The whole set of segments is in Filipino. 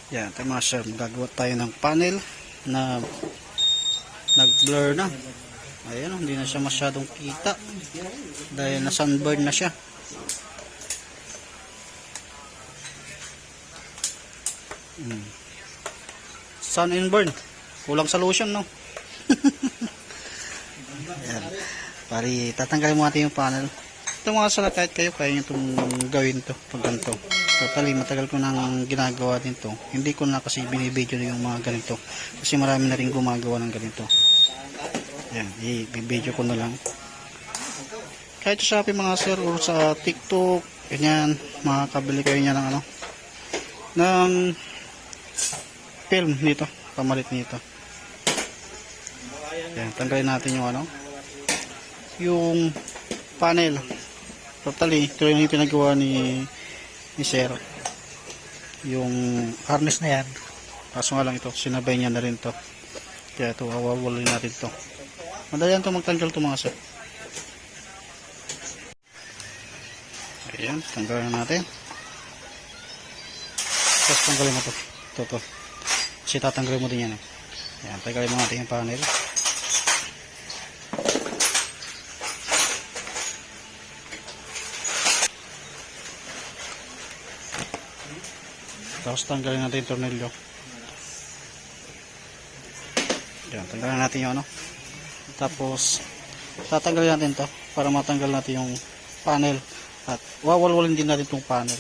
Yan, tayo mga sir, magagawa tayo ng panel na nag-blur na. Ayan, hindi na siya masyadong kita dahil na sunburn na siya. Sun and burn, kulang solution, no? Ayan, pari tatanggalin mo natin yung panel. Ito mga sir, kahit kayo kaya nyo itong gawin to pag ganito. Totally, matagal ko nang ginagawa din to. Hindi ko na kasi binibideo yung mga ganito. Kasi marami na rin gumagawa ng ganito. Yan, i-video ko na lang. Kahit sa Shopee mga sir or sa TikTok, ganyan, makakabili kayo niya ng ano, ng film nito, pamalit nito. Yan, tanggalin natin yung ano, yung panel. Totally, ito yung pinagawa ni sir, yung harness na yan, kaso nga lang ito sinabay niya na rin to, kaya ito awawalin natin to. Madali yan to magtanggal to mga sir. Ayan, tanggalin natin, tapos tanggalin mo to, ito kasi tatanggalin mo din yan. Ayan, tanggalin mo natin yung panel. Tapos tanggalin natin yung tornilyo. Yan, tanggalin natin yung ano. Tapos tatanggalin natin to para matanggal natin yung panel. At wawalwalin din natin itong panel.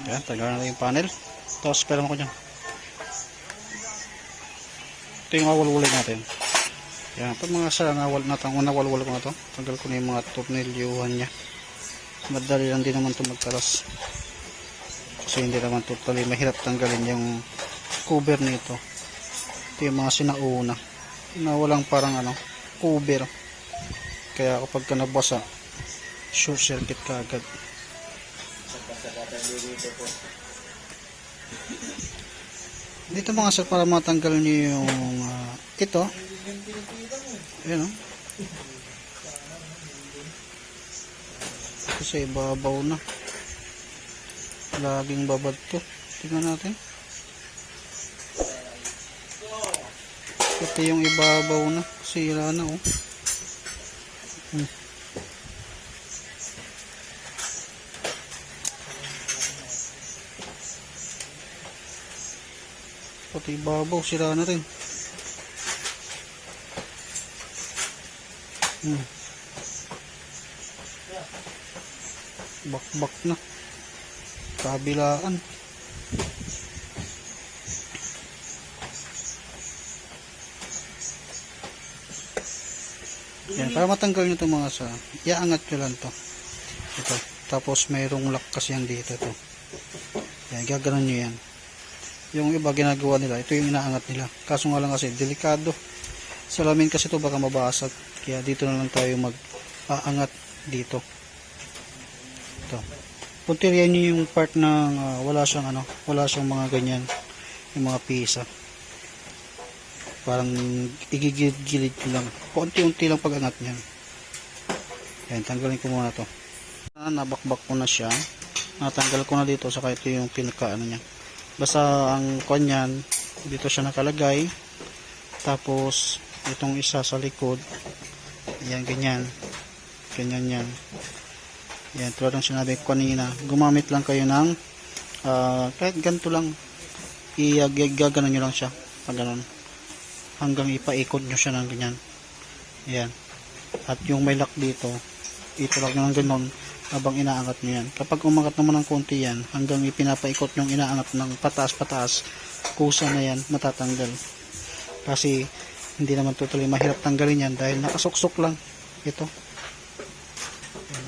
Yan, tanggalin natin yung panel. Tapos pera mo ko dyan. Ito yung wawalwalin natin. Yan, pag mga sa nawalwal ko na to, tanggal ko na yung mga tornilyuhan nya. Madali lang din naman ito magtalas. Kasi hindi naman totally mahirap tanggalin yung cover nito. Ito yung mga sinauna na walang parang ano, cover. Kaya kapag ka nabasa, short circuit ka agad. Dito mga sir, para matanggal nyo yung ito. Ayan o. Kasi ibabaw na. Laging babad to. Tingnan natin. Ito yung ibabaw na. Sira na oh. Pati ibabaw sira na rin. Bakbak na. Kabilaan. Yan, para matanggal nyo ito mga sa, iaangat nyo lang to. Ito. Tapos mayroong lock kasi yan dito to. Yan, gaganon nyo yan. Yung iba ginagawa nila, ito yung inaangat nila. Kaso nga lang kasi, delikado. Salamin kasi ito baka mabasag. Kaya dito na lang tayo mag-aangat dito. Ito. Puntiryan nyo yung part ng wala siyang ano, wala siyang mga ganyan, yung mga pisa. Parang igigilid lang. Unti-unti lang pag-angat niyan. Yan, tanggalin ko muna to. Nabakbak ko na siya. Natanggal ko na dito, saka ito yung pinaka ano niya. Basta ang kanyan, dito siya nakalagay. Tapos itong isa sa likod. Yan, ganyan. Ganyan yan. Yan, tulad ng sinabi ko kanina, gumamit lang kayo ng kahit ganito lang, gaganon nyo lang siya, pag ganon, hanggang ipaikot nyo siya ng ganyan. Yan, at yung may lock dito, itulak nyo ng ganon habang inaangat nyo yan. Kapag umangat naman ng konti yan, hanggang ipinapaikot nyo inaangat ng pataas-pataas, kusa na yan, matatanggal. Kasi hindi naman totally mahirap tanggalin yan dahil nakasuksok lang ito.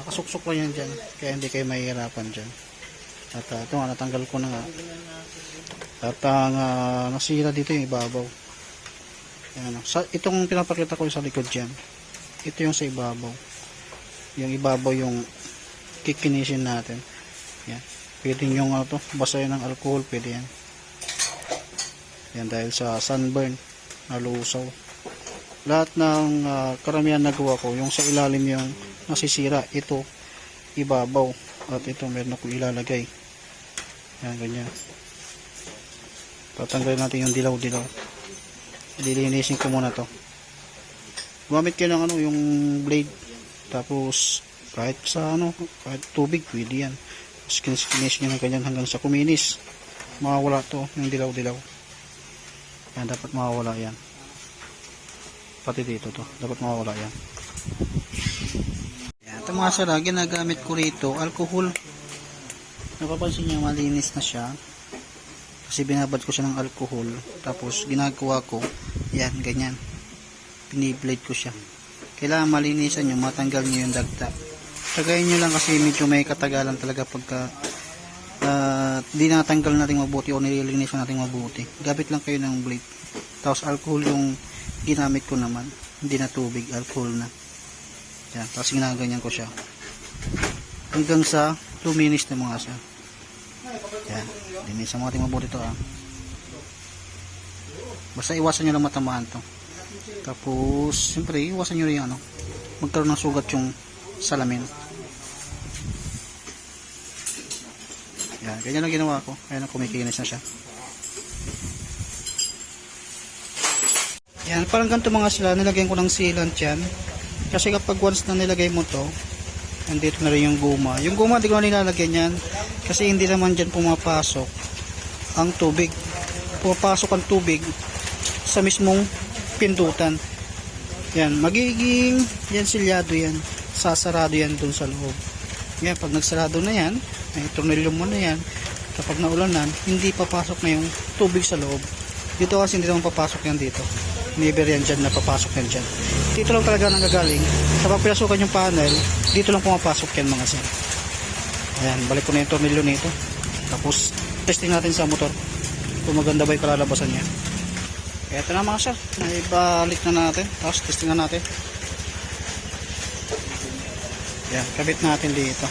Nakasuksok lang yan dyan, kaya hindi kayo mahihirapan dyan. At ito nga, natanggal ko na nga. At nasira dito yung ibabaw. Yan, itong pinapakita ko sa likod dyan, ito yung sa ibabaw. Yung ibabaw yung kikinisin natin. Yan. Pwede nyo nga ito, basahin ng alcohol, pwede yan. Yan, dahil sa sunburn, nalusaw. Lahat ng karamihan nagawa ko, yung sa ilalim yung nasisira, ito ibabaw, at ito meron ako ilalagay. Yan, ganyan. Tatanggalin natin yung dilaw-dilaw. Lilinisin ko muna to. Gumamit kayo ng ano, yung blade. Tapos kahit sa ano, kahit tubig, pwede yan. Kinis nyo ng ganyan hanggang sa kuminis. Mawawala to, yung dilaw-dilaw. Yan, dapat mawawala yan. Pati dito to, dapat mawawala yan. Yan, ito mga sala, ginagamit ko rito, alcohol. Napapansin nyo, malinis na siya. Kasi binabad ko siya ng alcohol. Tapos ginagawa ko, yan, ganyan. Piniblade ko siya. Kailangan malinisan nyo, matanggal nyo yung dagta. Tagayin nyo lang kasi medyo may katagalan talaga pagka di natanggal natin mabuti o nililinisan natin mabuti. Gamit lang kayo ng blade. Tapos alcohol yung ginamit ko naman, hindi na tubig, alcohol na. Yan, tapos ginaganyan ko siya hanggang sa 2 minutes na mga siya. Yan, linisan mo natin mabuti ito basta iwasan nyo lang matamaan to. Tapos siyempre iwasan nyo rin ano, magkaroon ng sugat yung salamin. Yan, ganyan lang ginawa ko. Ayan, kumikinis na siya. Yan, parang ganito mga sila, nilagyan ko ng sealant yan. Kasi kapag once na nilagay mo to, nandito na rin yung guma. Yung guma, hindi ko na nilalagyan yan. Kasi hindi naman dyan pumapasok ang tubig. Pumapasok ang tubig sa mismong pindutan. Yan, magiging yan silyado yan. Sasarado yan dun sa loob. Yan, pag nagsarado na yan, may tornilyo mo na yan. Kapag naulanan, hindi papasok na yung tubig sa loob. Dito kasi hindi naman papasok yan dito. Never yan dyan, napapasok yan dyan. Dito lang talaga nanggagaling. Kapag pinasukan yung panel, dito lang pumapasok yan mga sir. Ayan, balik ko na yung tornilyo nito. Tapos, testing natin sa motor. Kung maganda ba yung kalalabasan niya. Kaya ito na mga sir, naibalik na natin. Tapos, testing na natin. Ayan, kabit natin dito.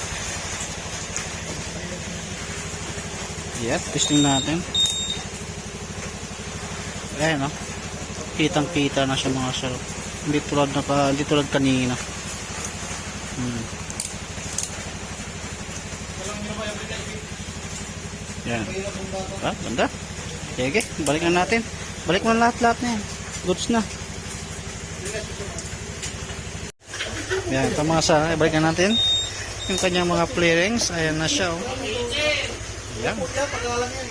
Ayan, testing natin. Ayan, no? Kitang-kita na siya mga sir. Hindi tulad kanina. Yan. Ah, ganda. Sige, balik na natin. Balik mo na lahat-lahat na yan. Goods na. Yan, ito mga sir. Balik na natin. Yung kanyang mga flarings. Ayan na siya. Oh. Yan.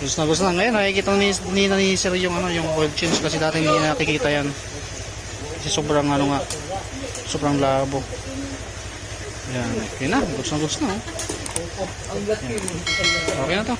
Gusto na ngayon. Nakikita ni sir yung, yung oil change kasi dati hindi nakikita yan. Kasi sobrang sobrang labo. Yan. Okay na. Gusto na. Yan. Okay na to.